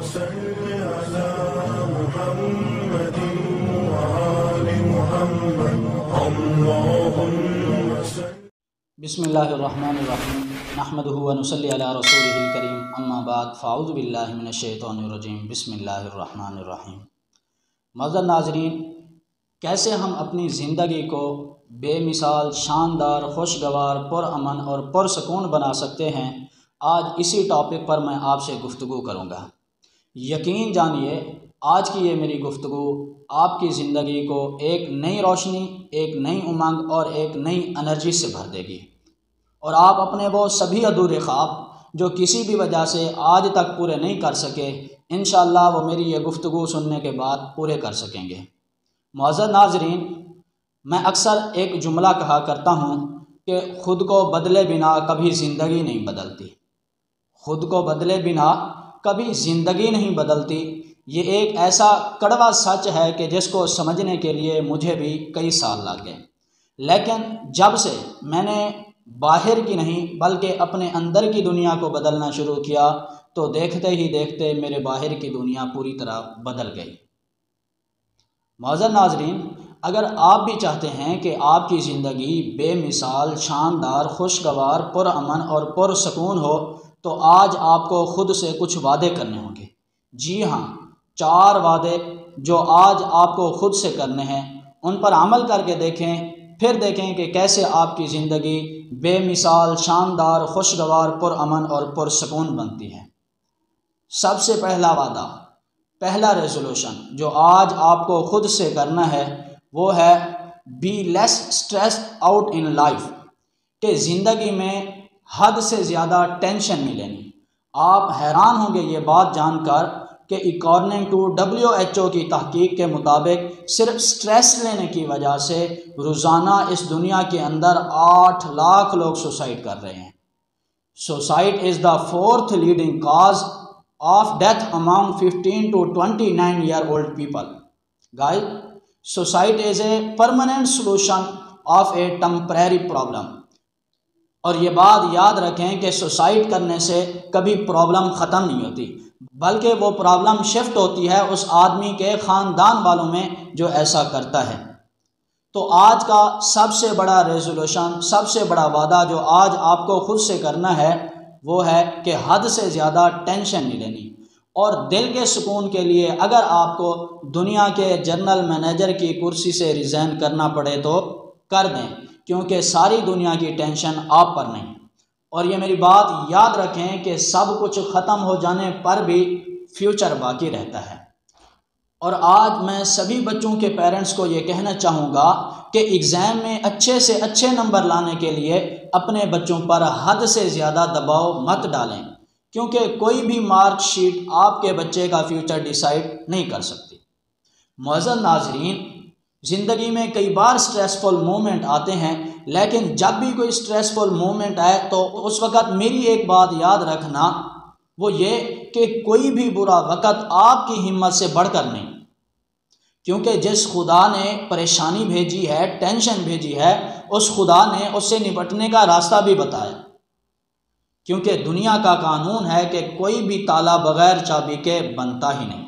صل على محمد وآل محمد اللهم صل۔ بسم اللہ الرحمن الرحیم، نحمدہ ونصلی علی رسولہ الکریم، اما بعد فاعوذ باللہ من الشیطان الرجیم، بسم اللہ الرحمن الرحیم۔ معزز ناظرین، کیسے ہم اپنی زندگی کو بے مثال، شاندار، خوشگوار، پرامن اور پرسکون بنا سکتے ہیں، آج اسی ٹاپک پر میں آپ سے گفتگو کروں گا۔ یقین جانیے آج کی یہ میری گفتگو آپ کی زندگی کو ایک نئی روشنی، ایک نئی امنگ اور ایک نئی انرجی سے بھر دے گی، اور آپ اپنے وہ سبھی ادھورے خواب جو کسی بھی وجہ سے آج تک پورے نہیں کر سکے، انشاءاللہ وہ میری یہ گفتگو سننے کے بعد پورے کر سکیں گے۔ معزز ناظرین، میں اکثر ایک جملہ کہا کرتا ہوں کہ خود کو بدلے بنا کبھی زندگی نہیں بدلتی۔ خود کو بدلے بنا کبھی زندگی نہیں بدلتی، یہ ایک ایسا کڑوا سچ ہے کہ جس کو سمجھنے کے لیے مجھے بھی کئی سال لگ گئے، لیکن جب سے میں نے باہر کی نہیں بلکہ اپنے اندر کی دنیا کو بدلنا شروع کیا تو دیکھتے ہی دیکھتے میرے باہر کی دنیا پوری طرح بدل گئی۔ معزز ناظرین، اگر آپ بھی چاہتے ہیں کہ آپ کی زندگی بے مثال، شاندار، خوشگوار، پرامن اور پرسکون ہو تو آج آپ کو خود سے کچھ وعدے کرنے ہوں گے۔ جی ہاں، 4 وعدے جو آج آپ کو خود سے کرنے ہیں، ان پر عمل کر کے دیکھیں، پھر دیکھیں کہ کیسے آپ کی زندگی بے مثال، شاندار، خوشگوار، پرامن اور پرسکون بنتی ہے۔ سب سے پہلا وعدہ، پہلا ریزولوشن جو آج آپ کو خود سے کرنا ہے وہ ہے be less stressed out in life, کہ زندگی میں حد سے زیادہ ٹینشن نہیں لینی۔ آپ حیران ہوں گے یہ بات جان کر کہ اکارڈنگ ٹو WHO کی تحقیق کے مطابق صرف سٹریس لینے کی وجہ سے روزانہ اس دنیا کے اندر 8 لاکھ لوگ سوسائڈ کر رہے ہیں۔ Suicide is the 4th leading cause of death among 15 to 29 year old people. Guys, suicide is a permanent solution of a temporary problem. اور یہ بات یاد رکھیں کہ سوسائڈ کرنے سے کبھی پرابلم ختم نہیں ہوتی، بلکہ وہ پرابلم شفٹ ہوتی ہے اس آدمی کے خاندان والوں میں جو ایسا کرتا ہے۔ تو آج کا سب سے بڑا ریزولوشن، سب سے بڑا وعدہ جو آج آپ کو خود سے کرنا ہے وہ ہے کہ حد سے زیادہ ٹینشن نہیں لینی، اور دل کے سکون کے لیے اگر آپ کو دنیا کے جنرل مینیجر کی کرسی سے ریزائن کرنا پڑے تو کر دیں، کیونکہ ساری دنیا کی ٹینشن آپ پر نہیں۔ اور یہ میری بات یاد رکھیں کہ سب کچھ ختم ہو جانے پر بھی فیوچر باقی رہتا ہے۔ اور آج میں سبھی بچوں کے پیرنٹس کو یہ کہنا چاہوں گا کہ ایگزام میں اچھے سے اچھے نمبر لانے کے لیے اپنے بچوں پر حد سے زیادہ دباؤ مت ڈالیں، کیونکہ کوئی بھی مارک شیٹ آپ کے بچے کا فیوچر ڈیسائیڈ نہیں کر سکتی۔ معزز ناظرین، زندگی میں کئی بار سٹریسفل مومنٹ آتے ہیں، لیکن جب بھی کوئی سٹریسفل مومنٹ آئے تو اس وقت میری ایک بات یاد رکھنا، وہ یہ کہ کوئی بھی برا وقت آپ کی ہمت سے بڑھ کر نہیں، کیونکہ جس خدا نے پریشانی بھیجی ہے، ٹینشن بھیجی ہے، اس خدا نے اس سے نپٹنے کا راستہ بھی بتایا، کیونکہ دنیا کا قانون ہے کہ کوئی بھی تالا بغیر چابی کے بنتا ہی نہیں۔